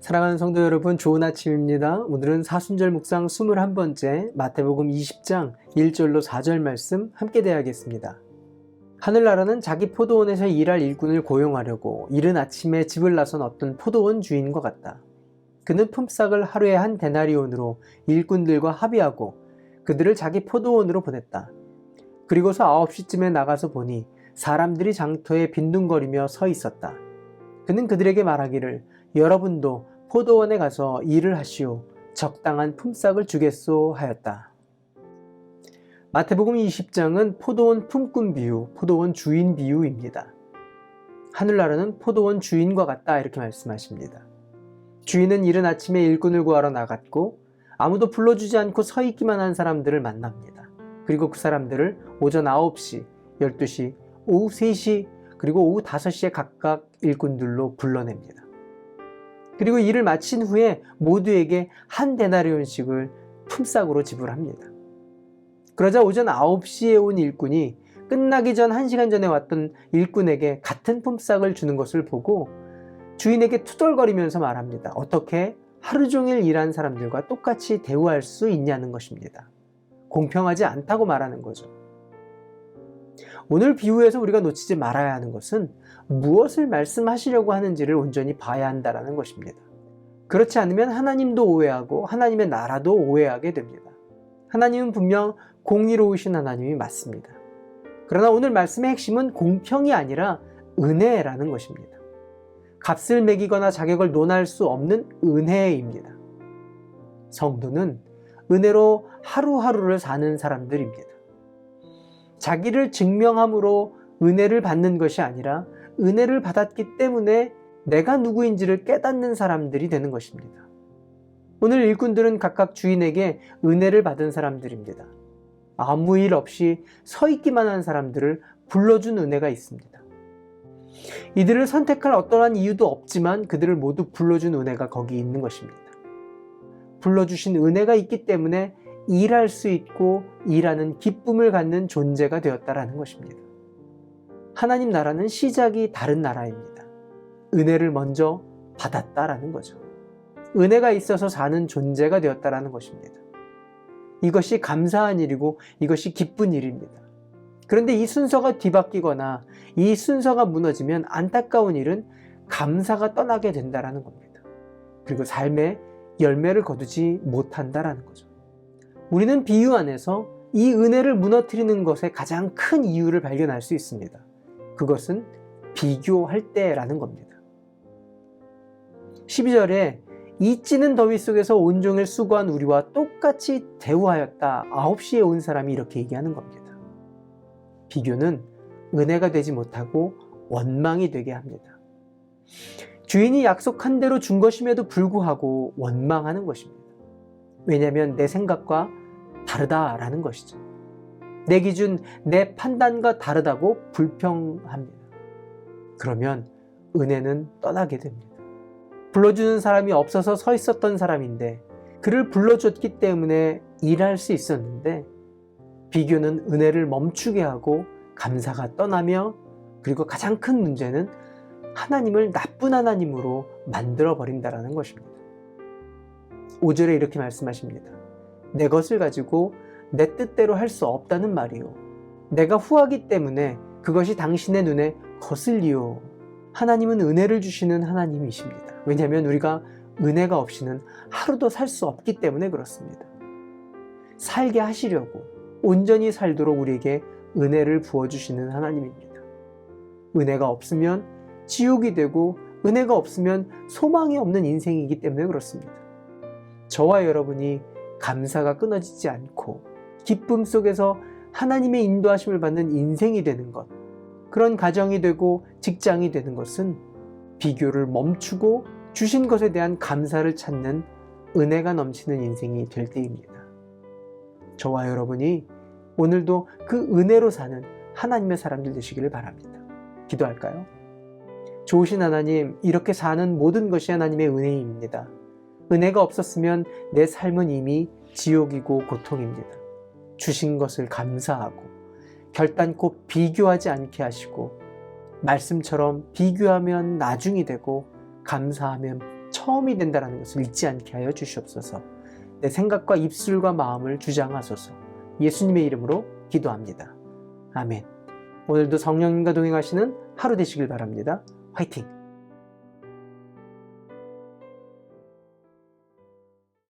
사랑하는 성도 여러분, 좋은 아침입니다. 오늘은 사순절 묵상 21번째 마태복음 20장 1절로 4절 말씀 함께 대하겠습니다. 하늘나라는 자기 포도원에서 일할 일꾼을 고용하려고 이른 아침에 집을 나선 어떤 포도원 주인과 같다. 그는 품삯을 하루에 한 데나리온으로 일꾼들과 합의하고 그들을 자기 포도원으로 보냈다. 그리고서 9시쯤에 나가서 보니 사람들이 장터에 빈둥거리며 서 있었다. 그는 그들에게 말하기를 여러분도 포도원에 가서 일을 하시오. 적당한 품삯을 주겠소 하였다. 마태복음 20장은 포도원 품꾼 비유, 포도원 주인 비유입니다. 하늘나라는 포도원 주인과 같다 이렇게 말씀하십니다. 주인은 이른 아침에 일꾼을 구하러 나갔고 아무도 불러주지 않고 서 있기만 한 사람들을 만납니다. 그리고 그 사람들을 오전 9시, 12시, 오후 3시, 그리고 오후 5시에 각각 일꾼들로 불러냅니다. 그리고 일을 마친 후에 모두에게 한 데나리온씩을 품삯으로 지불합니다. 그러자 오전 9시에 온 일꾼이 끝나기 전 1시간 전에 왔던 일꾼에게 같은 품삯을 주는 것을 보고 주인에게 투덜거리면서 말합니다. 어떻게 하루 종일 일한 사람들과 똑같이 대우할 수 있냐는 것입니다. 공평하지 않다고 말하는 거죠. 오늘 비유에서 우리가 놓치지 말아야 하는 것은 무엇을 말씀하시려고 하는지를 온전히 봐야 한다는 것입니다. 그렇지 않으면 하나님도 오해하고 하나님의 나라도 오해하게 됩니다. 하나님은 분명 공의로우신 하나님이 맞습니다. 그러나 오늘 말씀의 핵심은 공평이 아니라 은혜라는 것입니다. 값을 매기거나 자격을 논할 수 없는 은혜입니다. 성도는 은혜로 하루하루를 사는 사람들입니다. 자기를 증명함으로 은혜를 받는 것이 아니라 은혜를 받았기 때문에 내가 누구인지를 깨닫는 사람들이 되는 것입니다. 오늘 일꾼들은 각각 주인에게 은혜를 받은 사람들입니다. 아무 일 없이 서 있기만 한 사람들을 불러준 은혜가 있습니다. 이들을 선택할 어떠한 이유도 없지만 그들을 모두 불러준 은혜가 거기 있는 것입니다. 불러주신 은혜가 있기 때문에 일할 수 있고 일하는 기쁨을 갖는 존재가 되었다라는 것입니다. 하나님 나라는 시작이 다른 나라입니다. 은혜를 먼저 받았다라는 거죠. 은혜가 있어서 사는 존재가 되었다라는 것입니다. 이것이 감사한 일이고 이것이 기쁜 일입니다. 그런데 이 순서가 뒤바뀌거나 이 순서가 무너지면 안타까운 일은 감사가 떠나게 된다라는 겁니다. 그리고 삶의 열매를 거두지 못한다라는 거죠. 우리는 비유 안에서 이 은혜를 무너뜨리는 것의 가장 큰 이유를 발견할 수 있습니다. 그것은 비교할 때라는 겁니다. 12절에 이 찌는 더위 속에서 온종일 수고한 우리와 똑같이 대우하였다. 9시에 온 사람이 이렇게 얘기하는 겁니다. 비교는 은혜가 되지 못하고 원망이 되게 합니다. 주인이 약속한 대로 준 것임에도 불구하고 원망하는 것입니다. 왜냐하면 내 생각과 다르다라는 것이죠. 내 기준, 내 판단과 다르다고 불평합니다. 그러면 은혜는 떠나게 됩니다. 불러주는 사람이 없어서 서 있었던 사람인데 그를 불러줬기 때문에 일할 수 있었는데 비교는 은혜를 멈추게 하고 감사가 떠나며 그리고 가장 큰 문제는 하나님을 나쁜 하나님으로 만들어버린다는 것입니다. 5절에 이렇게 말씀하십니다. 내 것을 가지고 내 뜻대로 할 수 없다는 말이요. 내가 후하기 때문에 그것이 당신의 눈에 거슬리요. 하나님은 은혜를 주시는 하나님이십니다. 왜냐하면 우리가 은혜가 없이는 하루도 살 수 없기 때문에 그렇습니다. 살게 하시려고 온전히 살도록 우리에게 은혜를 부어주시는 하나님입니다. 은혜가 없으면 지옥이 되고 은혜가 없으면 소망이 없는 인생이기 때문에 그렇습니다. 저와 여러분이 감사가 끊어지지 않고 기쁨 속에서 하나님의 인도하심을 받는 인생이 되는 것, 그런 가정이 되고 직장이 되는 것은 비교를 멈추고 주신 것에 대한 감사를 찾는 은혜가 넘치는 인생이 될 때입니다. 저와 여러분이 오늘도 그 은혜로 사는 하나님의 사람들 되시기를 바랍니다. 기도할까요? 좋으신 하나님, 이렇게 사는 모든 것이 하나님의 은혜입니다. 은혜가 없었으면 내 삶은 이미 지옥이고 고통입니다. 주신 것을 감사하고 결단코 비교하지 않게 하시고 말씀처럼 비교하면 나중이 되고 감사하면 처음이 된다는 것을 잊지 않게 하여 주시옵소서. 내 생각과 입술과 마음을 주장하소서. 예수님의 이름으로 기도합니다. 아멘. 오늘도 성령님과 동행하시는 하루 되시길 바랍니다. 화이팅!